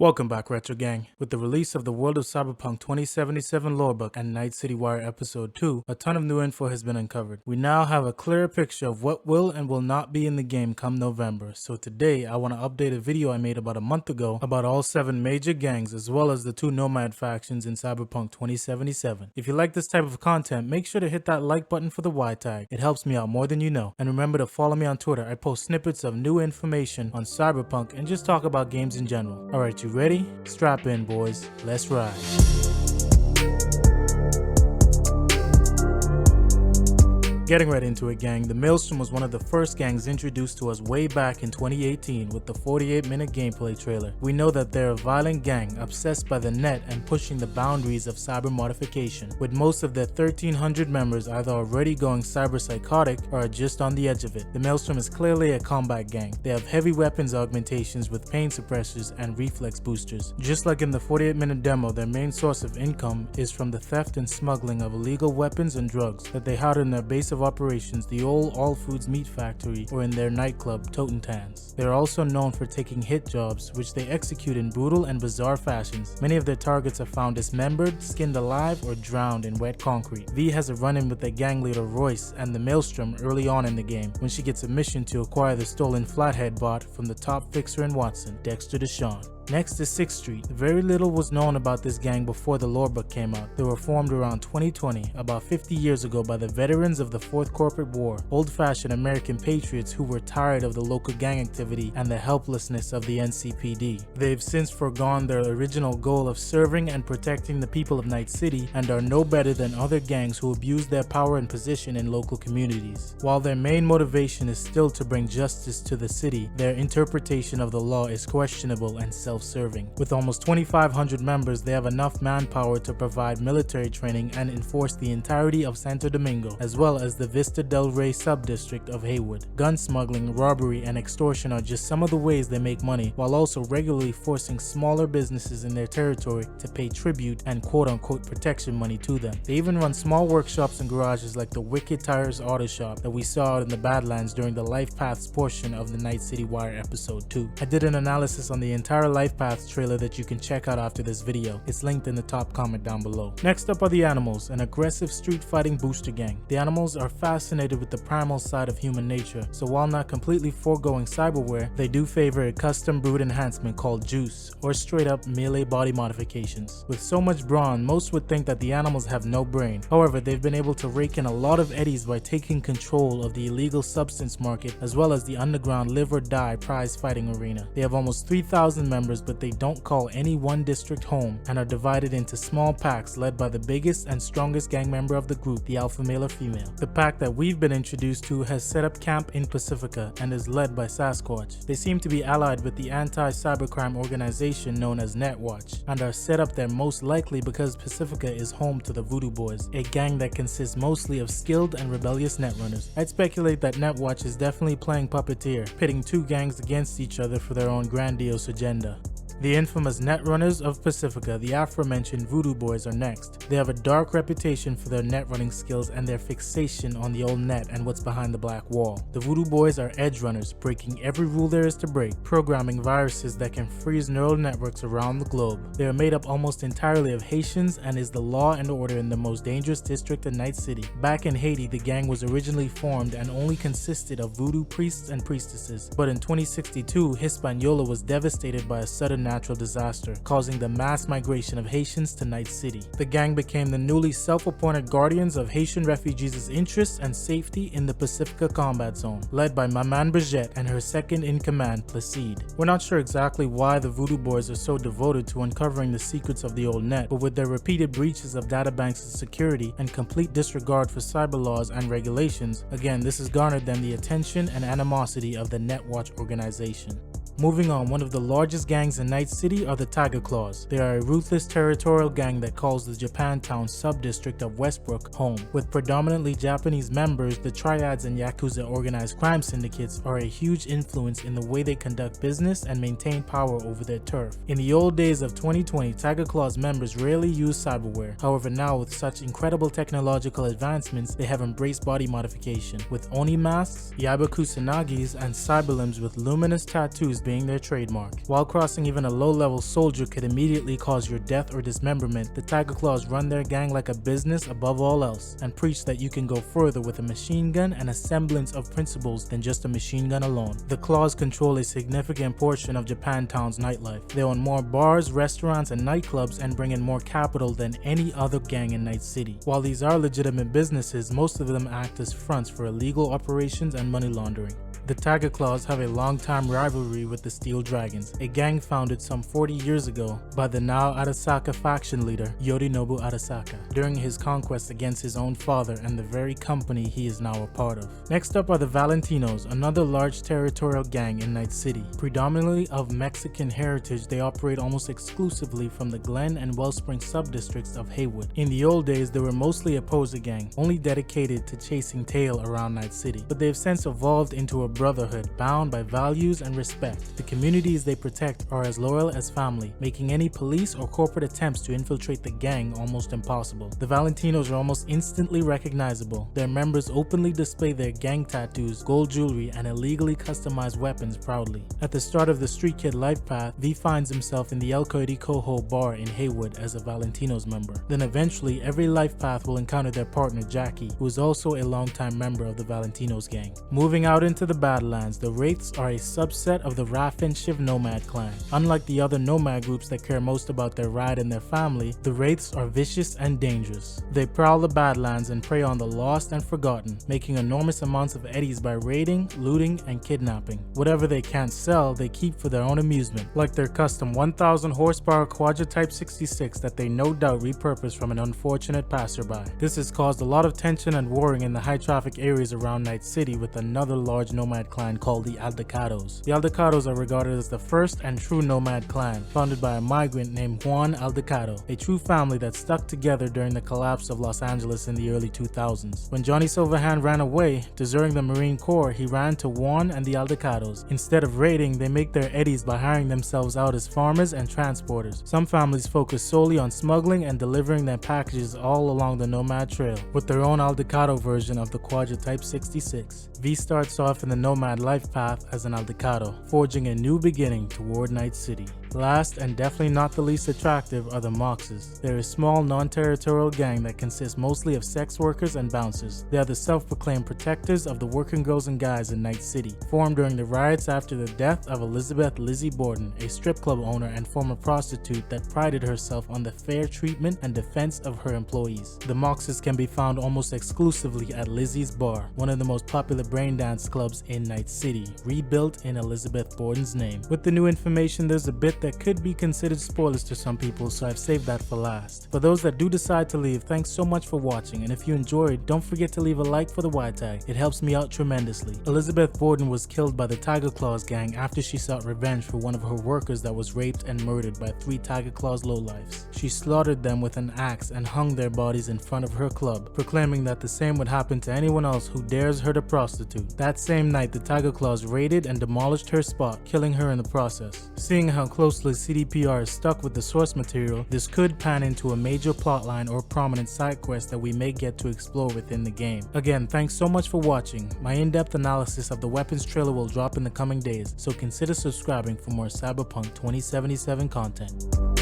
Welcome back, Retro Gang. With the release of the World of Cyberpunk 2077 Lorebook and Night City Wire Episode 2, a ton of new info has been uncovered. We now have a clearer picture of what will and will not be in the game come November. So today, I want to update a video I made about a month ago about all 7 major gangs as well as the 2 Nomad factions in Cyberpunk 2077. If you like this type of content, make sure to hit that like button for the Y tag. It helps me out more than you know. And remember to follow me on Twitter. I post snippets of new information on Cyberpunk and just talk about games in general. Alright, you ready? Strap in, boys. Let's ride. Getting right into it, gang, the Maelstrom was one of the first gangs introduced to us way back in 2018 with the 48-minute gameplay trailer. We know that they're a violent gang obsessed by the net and pushing the boundaries of cyber modification, with most of their 1,300 members either already going cyber psychotic or are just on the edge of it. The Maelstrom is clearly a combat gang. They have heavy weapons augmentations with pain suppressors and reflex boosters. Just like in the 48-minute demo, their main source of income is from the theft and smuggling of illegal weapons and drugs that they house in their base of operations, the old All Foods meat factory, or in their nightclub Totentans. They are also known for taking hit jobs, which they execute in brutal and bizarre fashions. Many of their targets are found dismembered, skinned alive, or drowned in wet concrete. V has a run-in with their gang leader Royce and the Maelstrom early on in the game, when she gets a mission to acquire the stolen Flathead bot from the top fixer in Watson, Dexter Deshawn. Next is 6th Street. Very little was known about this gang before the Lorebook came out. They were formed around 2020, about 50 years ago, by the veterans of the 4th Corporate War, old-fashioned American patriots who were tired of the local gang activity and the helplessness of the NCPD. They've since forgone their original goal of serving and protecting the people of Night City and are no better than other gangs who abuse their power and position in local communities. While their main motivation is still to bring justice to the city, their interpretation of the law is questionable and self-serving. With almost 2,500 members, they have enough manpower to provide military training and enforce the entirety of Santo Domingo, as well as the Vista del Rey sub-district of Haywood. Gun smuggling, robbery, and extortion are just some of the ways they make money, while also regularly forcing smaller businesses in their territory to pay tribute and quote-unquote protection money to them. They even run small workshops and garages like the Wicked Tires Auto Shop that we saw out in the Badlands during the Life Paths portion of the Night City Wire Episode 2. I did an analysis on the entire Life Paths trailer that you can check out after this video. It's linked in the top comment down below. Next up are the Animals, an aggressive street fighting booster gang. The Animals are fascinated with the primal side of human nature, so while not completely foregoing cyberware, they do favor a custom brewed enhancement called Juice, or straight up melee body modifications. With so much brawn, most would think that the Animals have no brain. However, they've been able to rake in a lot of eddies by taking control of the illegal substance market as well as the underground live or die prize fighting arena. They have almost 3,000 members, but they don't call any one district home and are divided into small packs led by the biggest and strongest gang member of the group, the alpha male or female. The pack that we've been introduced to has set up camp in Pacifica and is led by Sasquatch. They seem to be allied with the anti-cybercrime organization known as Netwatch and are set up there most likely because Pacifica is home to the Voodoo Boys, a gang that consists mostly of skilled and rebellious netrunners. I'd speculate that Netwatch is definitely playing puppeteer, pitting 2 gangs against each other for their own grandiose agenda. The infamous Netrunners of Pacifica, the aforementioned Voodoo Boys, are next. They have a dark reputation for their net running skills and their fixation on the old net and what's behind the black wall. The Voodoo Boys are edge runners, breaking every rule there is to break, programming viruses that can freeze neural networks around the globe. They are made up almost entirely of Haitians and is the law and order in the most dangerous district in Night City. Back in Haiti, the gang was originally formed and only consisted of voodoo priests and priestesses, but in 2062, Hispaniola was devastated by a sudden natural disaster, causing the mass migration of Haitians to Night City. The gang became the newly self-appointed guardians of Haitian refugees' interests and safety in the Pacifica combat zone, led by Maman Brigitte and her second-in-command, Placide. We're not sure exactly why the Voodoo Boys are so devoted to uncovering the secrets of the old net, but with their repeated breaches of databanks and security and complete disregard for cyber laws and regulations, again, this has garnered them the attention and animosity of the Netwatch organization. Moving on, one of the largest gangs in Night City are the Tigerclaws. They are a ruthless territorial gang that calls the Japantown sub-district of Westbrook home. With predominantly Japanese members, the Triads and Yakuza organized crime syndicates are a huge influence in the way they conduct business and maintain power over their turf. In the old days of 2020, Tigerclaws members rarely used cyberware. However, now with such incredible technological advancements, they have embraced body modification, with Oni masks, Yabakusanagis, and cyberlimbs with luminous tattoos being their trademark. While crossing even a low-level soldier could immediately cause your death or dismemberment, the Tigerclaws run their gang like a business above all else, and preach that you can go further with a machine gun and a semblance of principles than just a machine gun alone. The Claws control a significant portion of Japantown's nightlife. They own more bars, restaurants, and nightclubs and bring in more capital than any other gang in Night City. While these are legitimate businesses, most of them act as fronts for illegal operations and money laundering. The Tigerclaws have a long-time rivalry with the Steel Dragons, a gang founded some 40 years ago by the now Arasaka faction leader Yorinobu Arasaka during his conquest against his own father and the very company he is now a part of. Next up are the Valentinos, another large territorial gang in Night City. Predominantly of Mexican heritage, they operate almost exclusively from the Glen and Wellspring sub-districts of Haywood. In the old days, they were mostly a poser gang, only dedicated to chasing tail around Night City, but they have since evolved into a brotherhood bound by values and respect. The communities they protect are as loyal as family, making any police or corporate attempts to infiltrate the gang almost impossible. The Valentinos are almost instantly recognizable. Their members openly display their gang tattoos, gold jewelry, and illegally customized weapons proudly. At the start of the Street Kid life path, V finds himself in the El Coho bar in Haywood as a Valentinos member. Then eventually, every life path will encounter their partner Jackie, who is also a longtime member of the Valentinos gang. Moving out into the Badlands, the Wraiths are a subset of the Raffen Shiv Nomad clan. Unlike the other Nomad groups that care most about their ride and their family, the Wraiths are vicious and dangerous. They prowl the Badlands and prey on the lost and forgotten, making enormous amounts of eddies by raiding, looting, and kidnapping. Whatever they can't sell, they keep for their own amusement, like their custom 1000 horsepower Quadra Type 66 that they no doubt repurposed from an unfortunate passerby. This has caused a lot of tension and warring in the high traffic areas around Night City with another large Nomad clan called the Aldicados. The Aldicados are regarded as the first and true Nomad clan, founded by a migrant named Juan Aldicado, a true family that stuck together during the collapse of Los Angeles in the early 2000s. When Johnny Silverhand ran away, deserting the Marine Corps, he ran to Juan and the Aldicados. Instead of raiding, they make their eddies by hiring themselves out as farmers and transporters. Some families focus solely on smuggling and delivering their packages all along the Nomad Trail, with their own Aldicado version of the Quadra Type 66. V starts off in the Nomad life path as an Aldicado, forging a new beginning toward Night City. Last and definitely not the least attractive are the Moxes. They're a small non-territorial gang that consists mostly of sex workers and bouncers. They are the self-proclaimed protectors of the working girls and guys in Night City, formed during the riots after the death of Elizabeth Lizzie Borden, a strip club owner and former prostitute that prided herself on the fair treatment and defense of her employees. The Moxes can be found almost exclusively at Lizzie's Bar, one of the most popular braindance clubs in Night City, rebuilt in Elizabeth Borden's name. With the new information, there's a bit that could be considered spoilers to some people, so I've saved that for last. For those that do decide to leave, thanks so much for watching, and if you enjoyed, don't forget to leave a like for the Y tag. It helps me out tremendously. Elizabeth Vorden was killed by the Tigerclaws gang after she sought revenge for one of her workers that was raped and murdered by 3 Tigerclaws lowlifes. She slaughtered them with an axe and hung their bodies in front of her club, proclaiming that the same would happen to anyone else who dares her to prostitute. That same night, the Tigerclaws raided and demolished her spot, killing her in the process. Seeing how closely CDPR is stuck with the source material, this could pan into a major plotline or prominent side quest that we may get to explore within the game. Again, thanks so much for watching. My in-depth analysis of the weapons trailer will drop in the coming days, so consider subscribing for more Cyberpunk 2077 content.